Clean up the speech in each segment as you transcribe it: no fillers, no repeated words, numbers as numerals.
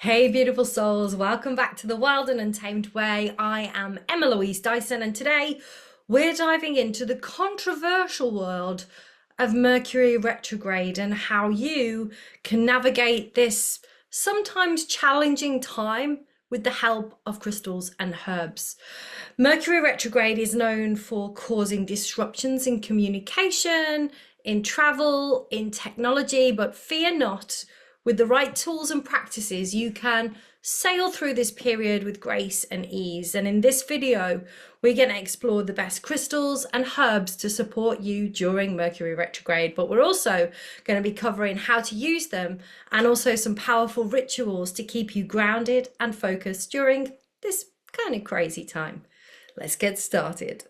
Hey, beautiful souls, welcome back to the Wild and Untamed Way. I am Emma Louise Dyson, and today we're diving into the controversial world of Mercury retrograde and how you can navigate this sometimes challenging time with the help of crystals and herbs. Mercury retrograde is known for causing disruptions in communication, in travel, in technology, but fear not. With the right tools and practices, you can sail through this period with grace and ease. And in this video, we're going to explore the best crystals and herbs to support you during Mercury retrograde. But we're also going to be covering how to use them and also some powerful rituals to keep you grounded and focused during this kind of crazy time. Let's get started.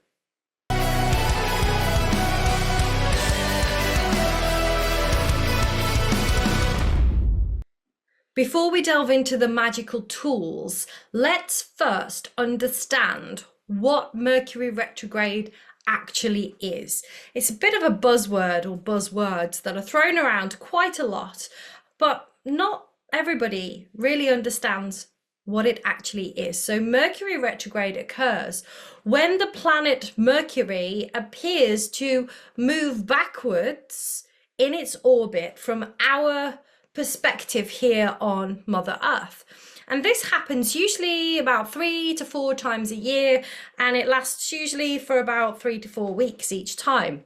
Before we delve into the magical tools, let's first understand what Mercury retrograde actually is. It's a bit of a buzzword or buzzwords that are thrown around quite a lot, but not everybody really understands what it actually is. So Mercury retrograde occurs when the planet Mercury appears to move backwards in its orbit from our perspective here on Mother Earth. And this happens usually about 3 to 4 times a year, and it lasts usually for about 3 to 4 weeks each time.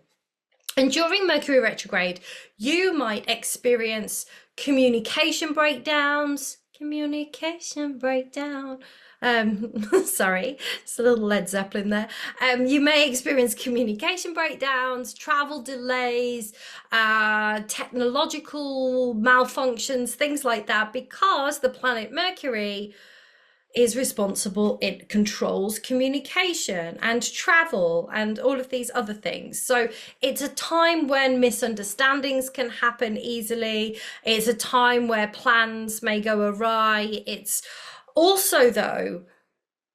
And during Mercury retrograde, you might experience communication breakdowns, sorry, it's a little Led Zeppelin there. You may experience communication breakdowns, travel delays, technological malfunctions, things like that, because the planet Mercury is responsible. It controls communication and travel and all of these other things. So it's a time when misunderstandings can happen easily. It's a time where plans may go awry. It's also, though,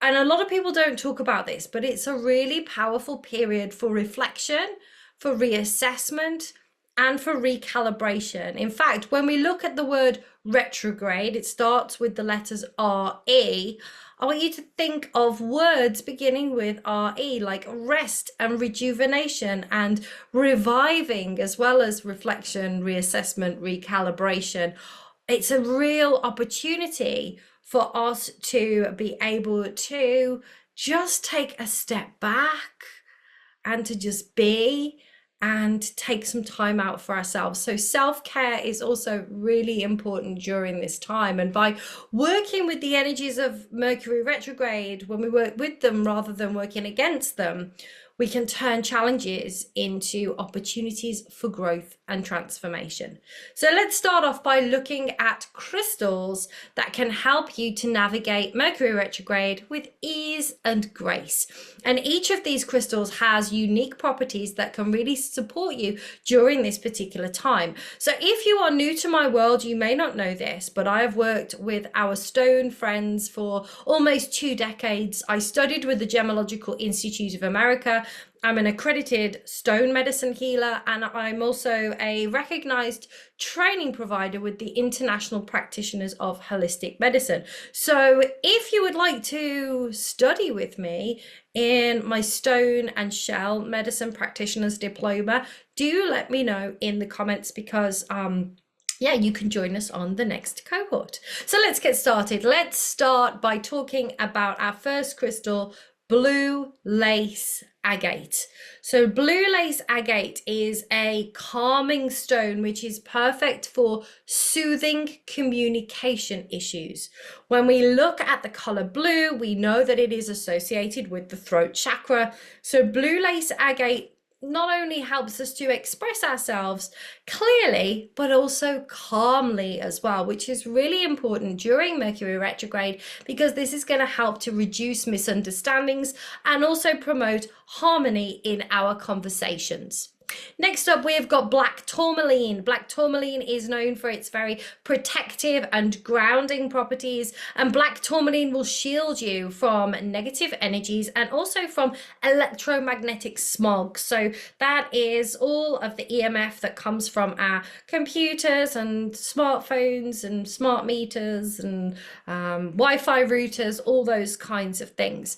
and a lot of people don't talk about this, but it's a really powerful period for reflection, for reassessment, and for recalibration. In fact, when we look at the word retrograde, it starts with the letters R-E. I want you to think of words beginning with R-E, like rest and rejuvenation and reviving, as well as reflection, reassessment, recalibration. It's a real opportunity for us to be able to just take a step back and to just be and take some time out for ourselves. So self-care is also really important during this time. And by working with the energies of Mercury retrograde, when we work with them rather than working against them, we can turn challenges into opportunities for growth and transformation. So let's start off by looking at crystals that can help you to navigate Mercury retrograde with ease and grace. And each of these crystals has unique properties that can really support you during this particular time. So if you are new to my world, you may not know this, but I have worked with our stone friends for almost 2 decades. I studied with the Gemological Institute of America. I'm an accredited stone medicine healer, and I'm also a recognized training provider with the International Practitioners of Holistic Medicine. So if you would like to study with me in my stone and shell medicine practitioner's diploma, do let me know in the comments, because yeah, you can join us on the next cohort. So let's get started. Let's start by talking about our first crystal, blue lace agate. So blue lace agate is a calming stone which is perfect for soothing communication issues. When we look at the color blue, we know that it is associated with the throat chakra. So blue lace agate not only helps us to express ourselves clearly, but also calmly as well, which is really important during Mercury retrograde, because this is going to help to reduce misunderstandings and also promote harmony in our conversations. Next up, we've got black tourmaline. Black tourmaline is known for its very protective and grounding properties, and black tourmaline will shield you from negative energies and also from electromagnetic smog. So that is all of the EMF that comes from our computers and smartphones and smart meters and Wi-Fi routers, all those kinds of things.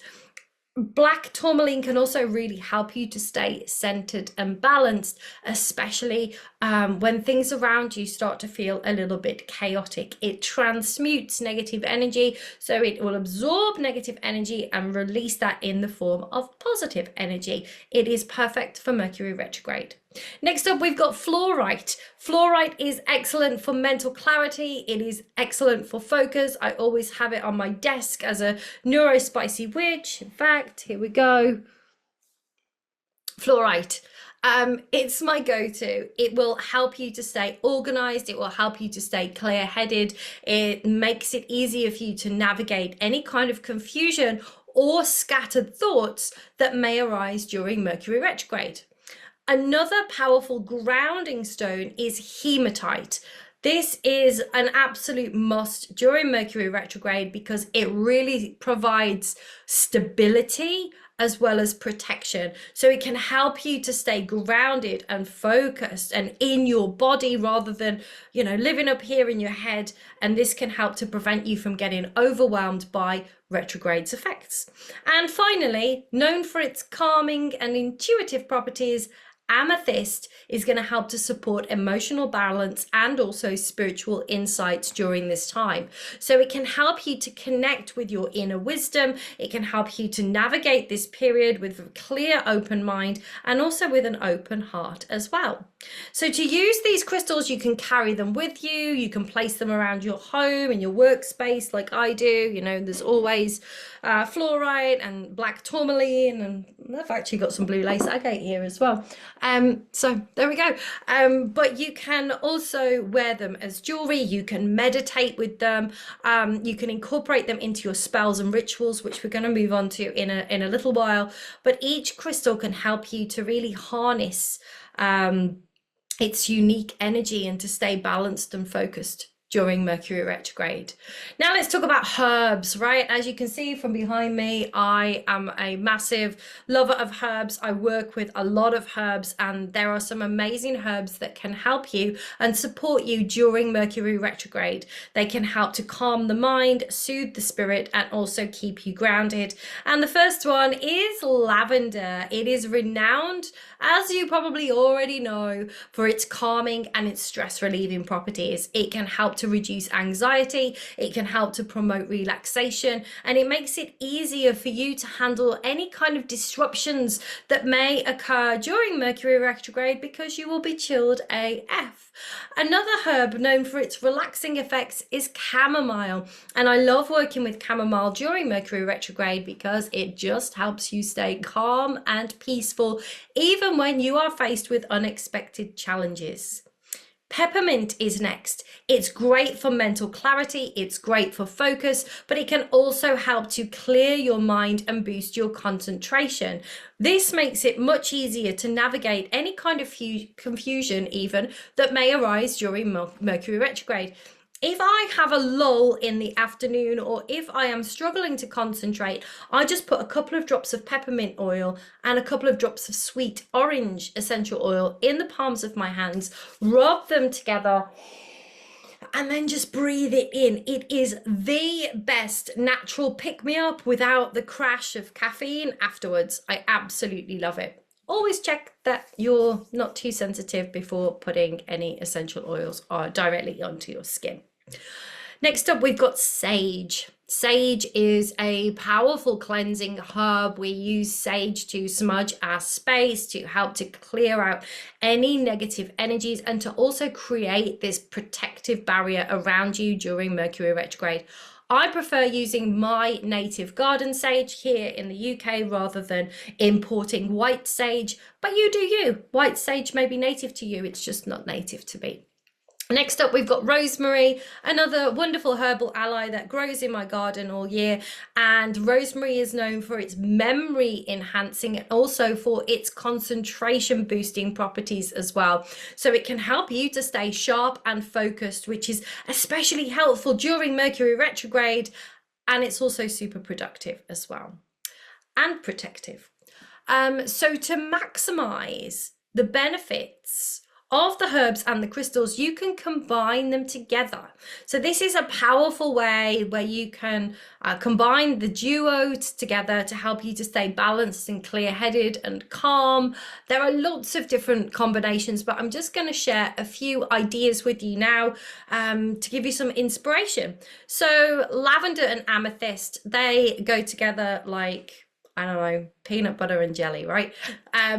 Black tourmaline can also really help you to stay centered and balanced, especially when things around you start to feel a little bit chaotic. It transmutes negative energy, so it will absorb negative energy and release that in the form of positive energy. It is perfect for Mercury retrograde. Next up, we've got fluorite. Fluorite is excellent for mental clarity. It is excellent for focus. I always have it on my desk as a neurospicy witch. In fact, here we go. Fluorite. It's my go-to. It will help you to stay organized. It will help you to stay clear-headed. It makes it easier for you to navigate any kind of confusion or scattered thoughts that may arise during Mercury retrograde. Another powerful grounding stone is hematite. This is an absolute must during Mercury retrograde because it really provides stability as well as protection. So it can help you to stay grounded and focused and in your body rather than, living up here in your head. And this can help to prevent you from getting overwhelmed by retrograde's effects. And finally, known for its calming and intuitive properties, amethyst is going to help to support emotional balance and also spiritual insights during this time. So it can help you to connect with your inner wisdom. It can help you to navigate this period with a clear, open mind and also with an open heart as well. So to use these crystals, you can carry them with you. You can place them around your home and your workspace like I do. There's always fluorite and black tourmaline, and I've actually got some blue lace agate here as well. So there we go. But you can also wear them as jewelry. You can meditate with them. You can incorporate them into your spells and rituals, which we're going to move on to in a little while. But each crystal can help you to really harness its unique energy and to stay balanced and focused during Mercury retrograde. Now let's talk about herbs, right? As you can see from behind me, I am a massive lover of herbs. I work with a lot of herbs, and there are some amazing herbs that can help you and support you during Mercury retrograde. They can help to calm the mind, soothe the spirit, and also keep you grounded. And the first one is lavender. It is renowned, as you probably already know, for its calming and its stress relieving properties. It can help to reduce anxiety, it can help to promote relaxation, and it makes it easier for you to handle any kind of disruptions that may occur during Mercury retrograde because you will be chilled AF. Another herb known for its relaxing effects is chamomile, and I love working with chamomile during Mercury retrograde because it just helps you stay calm and peaceful even when you are faced with unexpected challenges. Peppermint is next. It's great for mental clarity, it's great for focus, but it can also help to clear your mind and boost your concentration. This makes it much easier to navigate any kind of confusion even that may arise during Mercury retrograde. If I have a lull in the afternoon or if I am struggling to concentrate, I just put a couple of drops of peppermint oil and a couple of drops of sweet orange essential oil in the palms of my hands, rub them together, and then just breathe it in. It is the best natural pick-me-up without the crash of caffeine afterwards. I absolutely love it. Always check that you're not too sensitive before putting any essential oils directly onto your skin. Next up, we've got sage. Sage is a powerful cleansing herb. We use sage to smudge our space, to help to clear out any negative energies, and to also create this protective barrier around you during Mercury retrograde. I prefer using my native garden sage here in the UK rather than importing white sage, but you do you. White sage may be native to you, it's just not native to me. Next up, we've got rosemary, another wonderful herbal ally that grows in my garden all year. And rosemary is known for its memory enhancing and also for its concentration boosting properties as well. So it can help you to stay sharp and focused, which is especially helpful during Mercury retrograde. And it's also super productive as well and protective. So to maximize the benefits of the herbs and the crystals, you can combine them together. So this is a powerful way where you can combine the duos together to help you to stay balanced and clear-headed and calm. There are lots of different combinations, but I'm just going to share a few ideas with you now to give you some inspiration. So lavender and amethyst, they go together like, I don't know, peanut butter and jelly, right?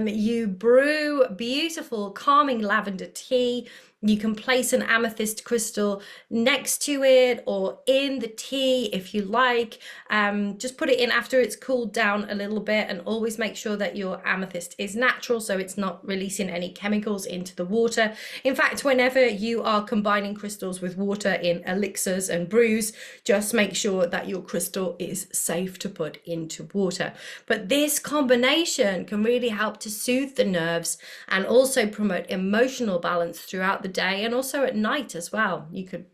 You brew beautiful, calming lavender tea. You can place an amethyst crystal next to it or in the tea if you like. Just put it in after it's cooled down a little bit, and always make sure that your amethyst is natural so it's not releasing any chemicals into the water. In fact, whenever you are combining crystals with water in elixirs and brews, just make sure that your crystal is safe to put into water. But this combination can really help to soothe the nerves and also promote emotional balance throughout the day and also at night as well. You could,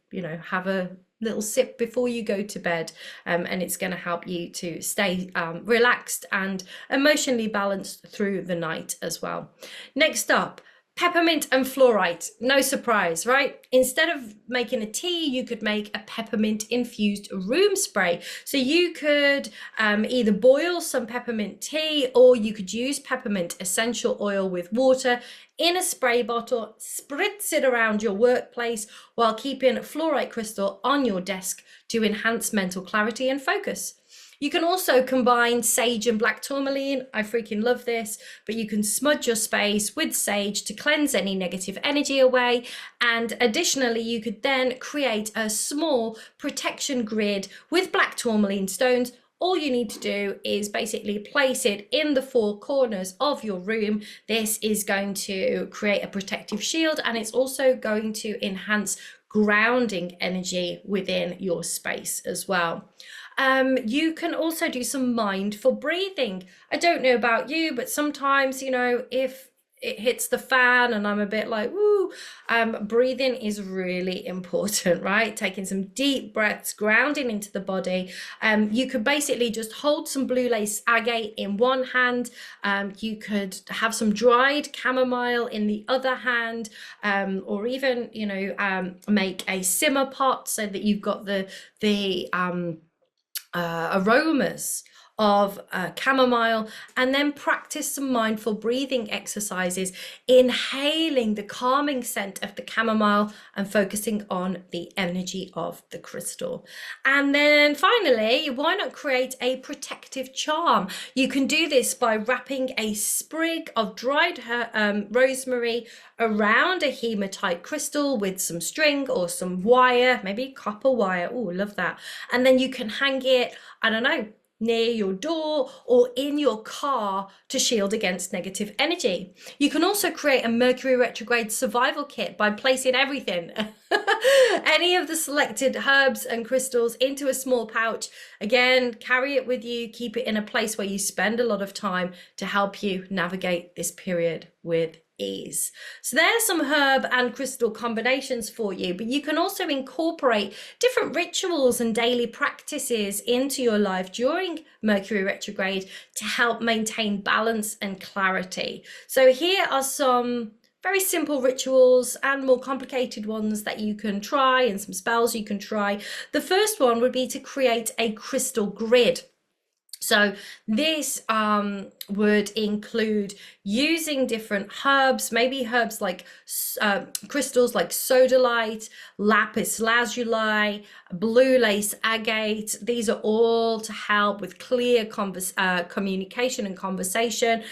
have a little sip before you go to bed, and it's going to help you to stay relaxed and emotionally balanced through the night as well. Next up, peppermint and fluorite. No surprise, right? Instead of making a tea, you could make a peppermint infused room spray. So you could either boil some peppermint tea, or you could use peppermint essential oil with water in a spray bottle, spritz it around your workplace while keeping fluorite crystal on your desk to enhance mental clarity and focus. You can also combine sage and black tourmaline. I freaking love this, but you can smudge your space with sage to cleanse any negative energy away. And additionally, you could then create a small protection grid with black tourmaline stones. All you need to do is basically place it in the four corners of your room. This is going to create a protective shield, and it's also going to enhance grounding energy within your space as well. You can also do some mindful breathing. I don't know about you, but sometimes, if it hits the fan and I'm a bit like, woo, breathing is really important, right? Taking some deep breaths, grounding into the body. You could basically just hold some blue lace agate in one hand. You could have some dried chamomile in the other hand, or even, make a simmer pot so that you've got the aromas of chamomile, and then practice some mindful breathing exercises, inhaling the calming scent of the chamomile and focusing on the energy of the crystal. And then finally, why not create a protective charm? You can do this by wrapping a sprig of dried rosemary around a hematite crystal with some string or some wire, maybe copper wire. Oh, love that. And then you can hang it, I don't know, near your door or in your car to shield against negative energy. You can also create a Mercury retrograde survival kit by placing everything, any of the selected herbs and crystals, into a small pouch. Again, carry it with you, keep it in a place where you spend a lot of time to help you navigate this period with ease. So there's some herb and crystal combinations for you, but you can also incorporate different rituals and daily practices into your life during Mercury retrograde to help maintain balance and clarity. So here are some very simple rituals and more complicated ones that you can try, and some spells you can try. The first one would be to create a crystal grid. So this would include using different herbs, maybe herbs like crystals like sodalite, lapis lazuli, blue lace agate. These are all to help with clear communication and conversation.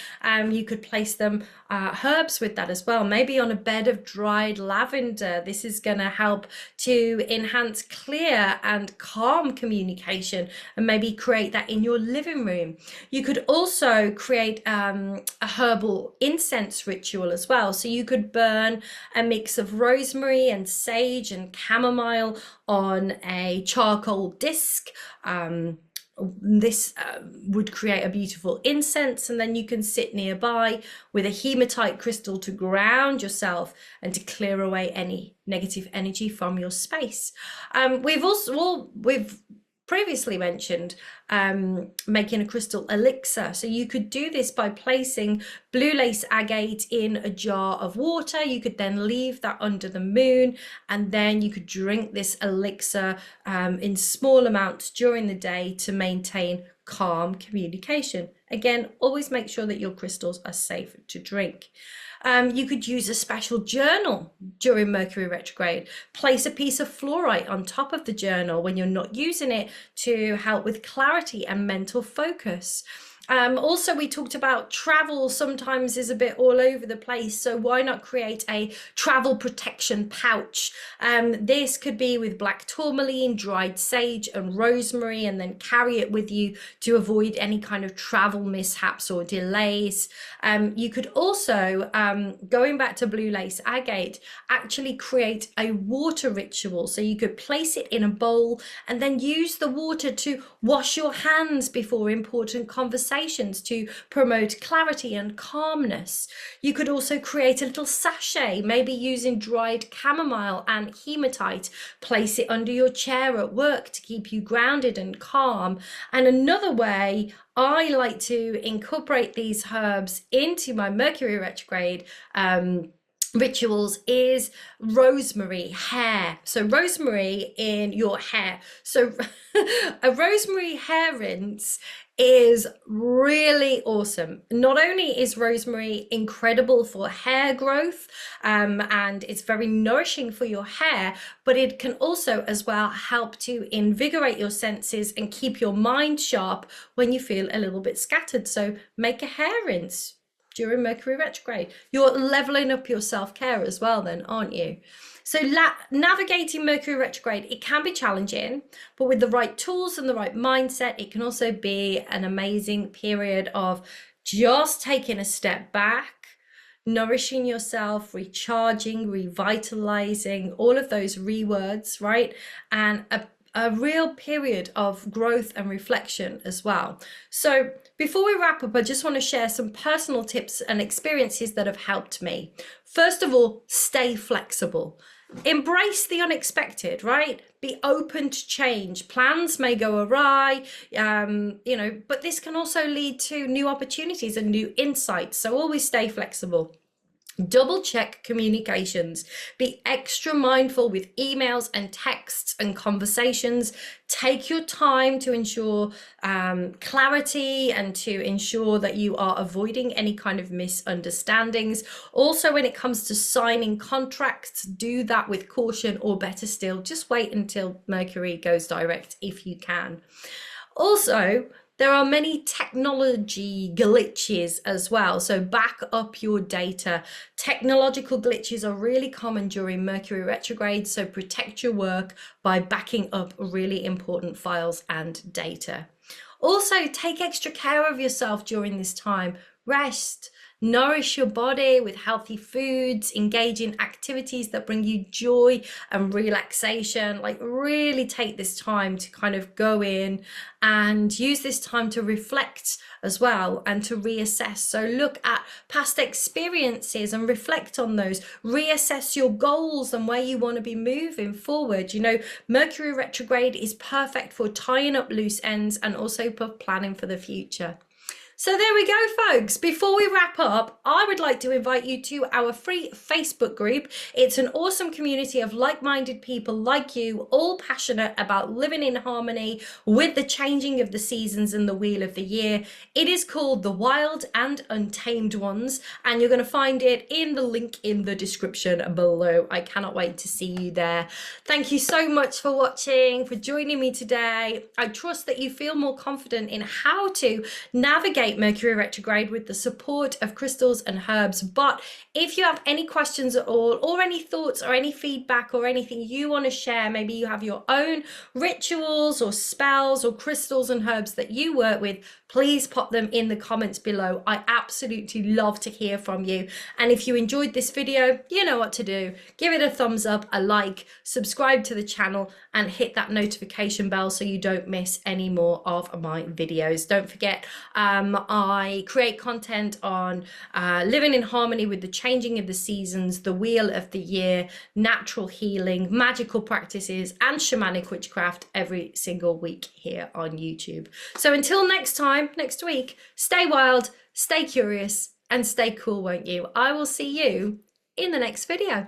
You could place them, herbs with that as well, maybe on a bed of dried lavender. This is going to help to enhance clear and calm communication, and maybe create that in your living living room. You could also create a herbal incense ritual as well. So you could burn a mix of rosemary and sage and chamomile on a charcoal disc. This would create a beautiful incense, and then you can sit nearby with a hematite crystal to ground yourself and to clear away any negative energy from your space. We've previously mentioned making a crystal elixir. So you could do this by placing blue lace agate in a jar of water. You could then leave that under the moon, and then you could drink this elixir in small amounts during the day to maintain calm communication. Again, always make sure that your crystals are safe to drink. You could use a special journal during Mercury retrograde. Place a piece of fluorite on top of the journal when you're not using it to help with clarity and mental focus. Also, we talked about travel sometimes is a bit all over the place, so why not create a travel protection pouch? This could be with black tourmaline, dried sage and rosemary, and then carry it with you to avoid any kind of travel mishaps or delays. You could also, going back to blue lace agate, actually create a water ritual. So you could place it in a bowl and then use the water to wash your hands before important conversations to promote clarity and calmness. You could also create a little sachet, maybe using dried chamomile and hematite. Place it under your chair at work to keep you grounded and calm. And another way I like to incorporate these herbs into my Mercury retrograde rituals is rosemary hair. So rosemary in your hair. So a rosemary hair rinse is really awesome. Not only is rosemary incredible for hair growth and it's very nourishing for your hair, but it can also as well help to invigorate your senses and keep your mind sharp when you feel a little bit scattered. So make a hair rinse during Mercury retrograde. You're leveling up your self-care as well then, aren't you? So navigating Mercury retrograde, it can be challenging, but with the right tools and the right mindset, it can also be an amazing period of just taking a step back, nourishing yourself, recharging, revitalizing, all of those words, right? And a real period of growth and reflection as well. So before we wrap up, I just want to share some personal tips and experiences that have helped me. First of all, stay flexible. Embrace the unexpected, right? Be open to change. Plans may go awry, but this can also lead to new opportunities and new insights. So always stay flexible. Double check communications. Be extra mindful with emails and texts and conversations. Take your time to ensure clarity and to ensure that you are avoiding any kind of misunderstandings. Also, when it comes to signing contracts, do that with caution, or better still, just wait until Mercury goes direct if you can. Also, there are many technology glitches as well, so back up your data. Technological glitches are really common during Mercury retrograde, so protect your work by backing up really important files and data. Also, take extra care of yourself during this time. Rest. Nourish your body with healthy foods, engage in activities that bring you joy and relaxation. Like, really take this time to kind of go in and use this time to reflect as well and to reassess. So look at past experiences and reflect on those. Reassess your goals and where you want to be moving forward. You know, Mercury retrograde is perfect for tying up loose ends and also for planning for the future. So there we go, folks. Before we wrap up, I would like to invite you to our free Facebook group. It's an awesome community of like-minded people like you, all passionate about living in harmony with the changing of the seasons and the wheel of the year. It is called The Wild and Untamed Ones, and you're going to find it in the link in the description below. I cannot wait to see you there. Thank you so much for watching, for joining me today. I trust that you feel more confident in how to navigate navigate Mercury retrograde with the support of crystals and herbs. But if you have any questions at all, or any thoughts or any feedback or anything you want to share, maybe you have your own rituals or spells or crystals and herbs that you work with, please pop them in the comments below. I absolutely love to hear from you. And if you enjoyed this video, you know what to do. Give it a thumbs up, a like, subscribe to the channel, and hit that notification bell so you don't miss any more of my videos. Don't forget, I create content on living in harmony with the changing of the seasons, the wheel of the year, natural healing, magical practices, and shamanic witchcraft every single week here on YouTube. So until next time, next week, stay wild, stay curious, and stay cool, won't you? I will see you in the next video.